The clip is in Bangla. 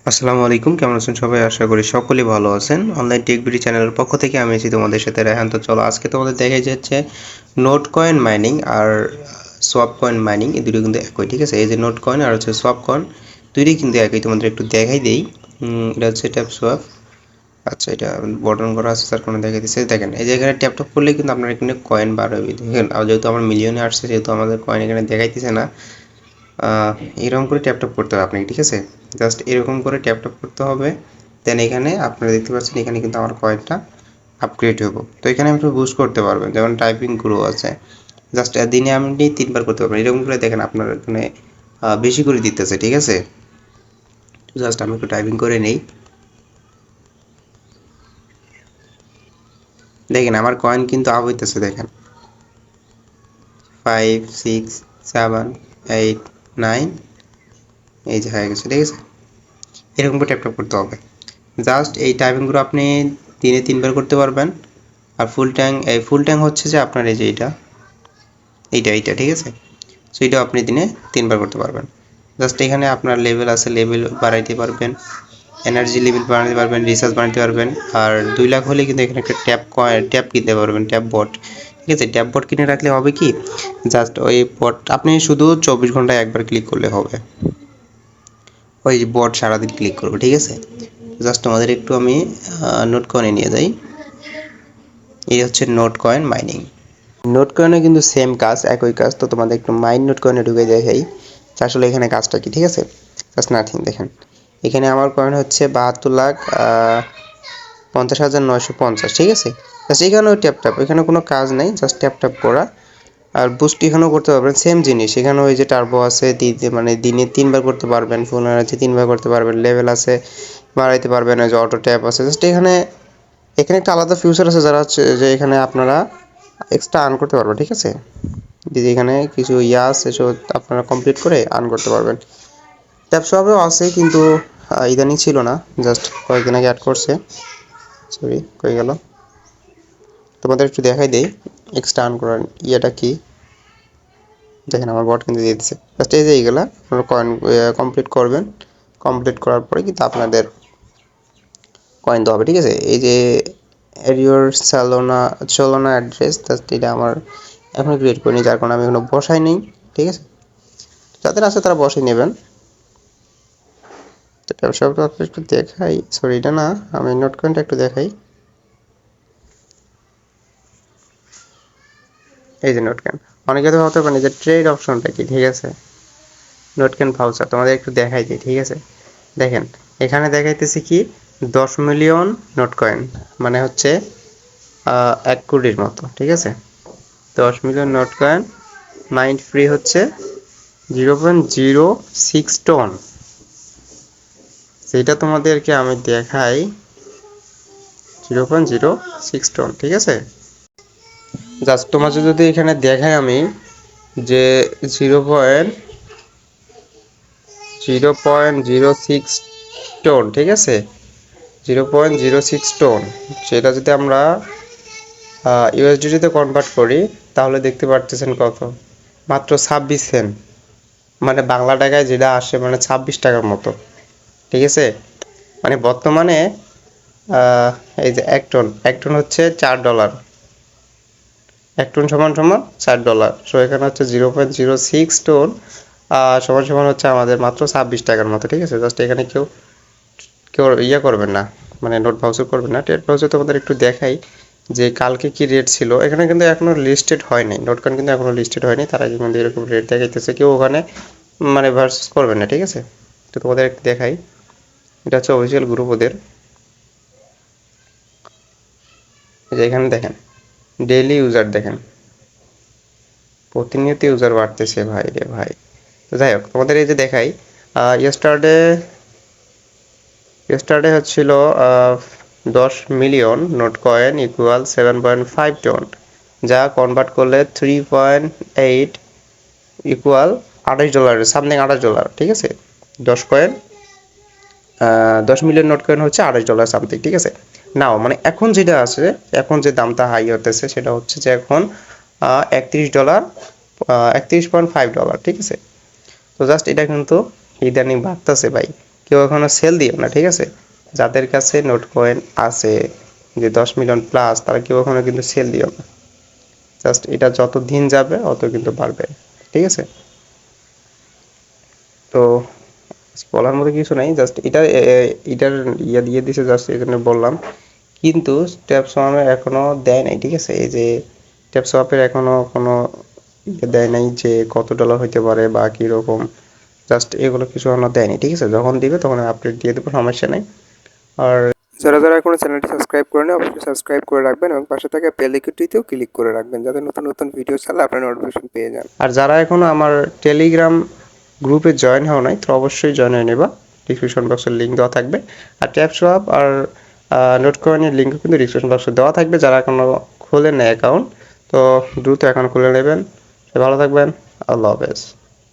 আসসালামু আলাইকুম, কেমন আছেন সবাই? আশা করি সকলেই ভালো আছেন। অনলাইন টেক বিডি চ্যানেলের পক্ষ থেকে আমি আছি তোমাদের সাথে রায়হান। তো চলো আজকে তোমাদের দেখাই যাচ্ছে নোট কয়েন মাইনিং আর সোয়াপ কয়েন মাইনিং, এই দুটো কিন্তু একই, ঠিক আছে? এই যে নোট কয়েন আর হচ্ছে সোয়াপ কয়েন, দুইটাই কিন্তু একই। তোমাদের একটু দেখাই দেই। এটা হচ্ছে ট্যাপ সোয়াপ। আচ্ছা, এটা বটন করা আছে তার কোনো দেখাই দিচ্ছে। দেখেন এই যে এখানে ট্যাপ ট্যাপ করলে কিন্তু আপনার এখানে কয়েন বার হবে। দেখেন, আর যেহেতু আমার মিলিয়নে আসছে, যেহেতু আমাদের কয়েন এখানে দেখাইতেছে না, এরকম করে ট্যাপ ট্যাপ করতে হবে আপনাকে, ঠিক আছে? জাস্ট এরকম করে ট্যাপ ট্যাপ করতে হবে। দেন এখানে আপনারা দেখতে পাচ্ছেন এখানে কিন্তু আমার কয়েনটা আপগ্রেড হবো। তো এখানে আপনি বুস্ট করতে পারবেন, যেমন টাইপিং গ্রো আছে। জাস্ট দিনে আপনি 3 বার করতে পারবেন। এরকম করে দেখেন আপনার এখানে বেশি করে দিতেছে, ঠিক আছে? জাস্ট আমি একটু টাইপিং করে নেই। দেখেন আমার কয়েন কিন্তু আপ হইতেছে, দেখেন 5 6 7 8 9, এই যে হয়ে গেছে, ঠিক আছে? এরকম করে ট্যাপ ট্যাপ করতে হবে। জাস্ট এই টাইপিংগুলো আপনি দিনে 3 বার করতে পারবেন। আর ফুল ট্যাঙ্ক হচ্ছে যে আপনার এই যে এইটা, ঠিক আছে? সো এটাও আপনি দিনে 3 বার করতে পারবেন। জাস্ট এখানে আপনার লেভেল আছে, লেভেল বাড়াইতে পারবেন, এনার্জি লেভেল বাড়াতে পারবেন, রিসার্চ বাড়াতে পারবেন। আর 2 লাখ হলে কিন্তু এখানে একটা ট্যাপ কিনতে পারবেন, ট্যাপ বট, ঠিক আছে? ট্যাপ বট কিনে রাখলে হবে কি, জাস্ট ওই বট আপনি শুধু 24 ঘন্টায় একবার ক্লিক করলে হবে। ওই বট সারাদিন ক্লিক করবে, ঠিক আছে? জাস্ট তোমাদের একটু আমি নোট কয়েনে নিয়ে যাই। এই হচ্ছে নোট কয়েন মাইনিং। নোট কয়েনে কিন্তু সেম কাজ, একই কাজ। তো তোমাদের একটু নোট কয়েনে ঢুকে দেখাই আসলে এখানে কাজটা কি, ঠিক আছে? Just nothing. দেখেন এখানে আমার কয়েন হচ্ছে 72,50,950, ঠিক আছে? জাস্ট এখানেও ট্যাপ ট্যাপ, এখানে কোনো কাজ নেই, জাস্ট ট্যাপ ট্যাপ করা। আর বুস্ট এখানেও করতে পারবেন, সেম জিনিস। এখানেও ওই যে টার্বো আছে, মানে দিনে 3 বার করতে পারবেন, ফুল এনার্জি 3 বার করতে পারবেন, লেভেল আছে বাড়াইতে পারবেন, ওই যে অটো ট্যাপ আছে। জাস্ট এখানে এখানে একটা আলাদা ফিউচার আছে, যারা হচ্ছে যে এখানে আপনারা এক্সট্রা আর্ন করতে পারবেন, ঠিক আছে? যে এখানে কিছু আছে, সেসব আপনারা কমপ্লিট করে আর্ন করতে পারবেন। ট্যাপ শপেও আছে, কিন্তু ইদানিং ছিল না, জাস্ট কয়েকদিন আগে অ্যাড করছে। সরি, কই গেল? তোমাদের একটু দেখাই দেই এক্সট্রা আর্ন করার ইয়েটা কি। দেখেন আমার বট কিন্তু দিয়ে দিচ্ছে। জাস্ট এই যে এইগুলা আপনারা কয়েন কমপ্লিট করবেন। কমপ্লিট করার পরে কিন্তু আপনাদের কয়েন দেওয়া হবে, ঠিক আছে? এই যে এরিওর চলোনা অ্যাড্রেস, জাস্ট এটা আমার এখনো ক্রিয়েট করিনি, যার কারণে আমি এখনো বসাই নেই, ঠিক আছে? যাদের আছে তারা বসাই নেবেন। তো সবটা একটু দেখাই, সরি এটা না, আমি নোট কয়েনটা একটু দেখাই। এই যে নোট কয়েন, অনেকে তো ভাবতে পারেন যে ট্রেড অপশনটা কি, ঠিক আছে? নোট কয়েন ভাউচার তোমাদের একটু দেখাই দিই, ঠিক আছে? দেখেন এখানে দেখাইতেছি কি, 10 মিলিয়ন নোট কয়েন, মানে হচ্ছে 1 কোটির মতো, ঠিক আছে? 10 million note coin mind free হচ্ছে 0.06 টন। সেটা তোমাদেরকে আমি দেখাই, 0.06 টন, ঠিক আছে? জাস্ট তোমাদের যদি এখানে দেখাই আমি যে 0.06 টন, ঠিক আছে? 0.06 টন, সেটা যদি আমরা ইউএসডিতে কনভার্ট করি তাহলে দেখতে পারতেছেন কত, মাত্র 26 সেন্ট, মানে বাংলা টাকায় যেটা আসে মানে 26 টাকার মতো, ঠিক আছে? মানে বর্তমানে এই যে 1 টন হচ্ছে $4, 1 টন সমান সমান $4। সো এখানে হচ্ছে 0.06 টন সমান সমান হচ্ছে আমাদের মাত্র 26 টাকার মতো, ঠিক আছে? জাস্ট এখানে কেউ কেউ ইয়ে করবেন না, মানে নোট ভাউচার করবেন না। ট্রেড ভাউচার তোমাদের একটু দেখাই যে কালকে কি রেট ছিল। এখানে কিন্তু এখনো লিস্টেড হয়নি, নোট কয়েন কিন্তু এখনো লিস্টেড হয়নি, তারা কিন্তু এরকম রেট দেখাইতেছে, কেউ ওখানে মানে ভার্সেস করবেন না, ঠিক আছে? তো তোমাদের একটু দেখাই, এটা হচ্ছে অফিসিয়াল গ্রুপ ওদের। যে এখানে দেখেন ডেইলি ইউজার, দেখেন প্রতিনিয়ত ইউজার বাড়তেছে ভাই রে ভাই। তো যাই হোক তোমাদের এই যে দেখাই, ইয়েস্টারডে হচ্ছিল 10 million note coin equal 7.5 ton, যা কনভার্ট করলে 3.8 ইকুয়াল $28, সামথিং $28, ঠিক আছে? 10 কয়েন 10 মিলিয়ন নোট কয়েন হচ্ছে $28 সামথিং, ঠিক আছে? নাও মানে এখন যেটা আছে, এখন যে দামটা হাই হতেছে সেটা হচ্ছে যে এখন $31, $31.5, ঠিক আছে? তো জাস্ট এটা কিন্তু ইদানিং বাড়তেছে ভাই, কেউ এখনো সেল দিও না, ঠিক আছে? যাদের কাছে নোট কয়েন আছে যে 10 মিলিয়ন প্লাস, তারা কেউ এখনো কিন্তু সেল দিও না। জাস্ট এটা যত দিন যাবে অত কিন্তু বাড়বে, ঠিক আছে? তো বলার মতো কিছু নাই, জাস্ট এটার দিয়ে দিছে, জাস্ট এই জন্য বললাম। কিন্তু ট্যাপ সোয়াপে এখনো দেয় নাই, ঠিক আছে? এই যে ট্যাপ সোয়াপের এখনো কোনো দেয় নাই যে কত ডলার হইতে পারে বা কীরকম, জাস্ট এগুলো কিছু এখনো দেয়নি, ঠিক আছে? যখন দিবে তখন আপডেট দিয়ে দেবো, সমস্যা নেই। আর যারা যারা এখনো চ্যানেলটি সাবস্ক্রাইব করেন অবশ্যই সাবস্ক্রাইব করে রাখবেন এবং পাশে থাকা বেল আইকনটিতেও ক্লিক করে রাখবেন যাতে নতুন নতুন ভিডিও ছাড়লে আপনারা নোটিফিকেশন পেয়ে যান। আর যারা এখনো আমার টেলিগ্রাম গ্রুপে জয়েন হও নাই তো অবশ্যই জয়েন হয়ে নেবা, ডিসক্রিপশন বক্সের লিঙ্ক দেওয়া থাকবে। আর ট্যাপ সোয়াপ আর নোট কয়েনের লিঙ্কও কিন্তু ডিসক্রিপশন বক্সে দেওয়া থাকবে। যারা এখনো খোলেন না অ্যাকাউন্ট, তো দ্রুত অ্যাকাউন্ট খুলে নেবেন। ভালো থাকবেন, আল্লাহ হাফেজ।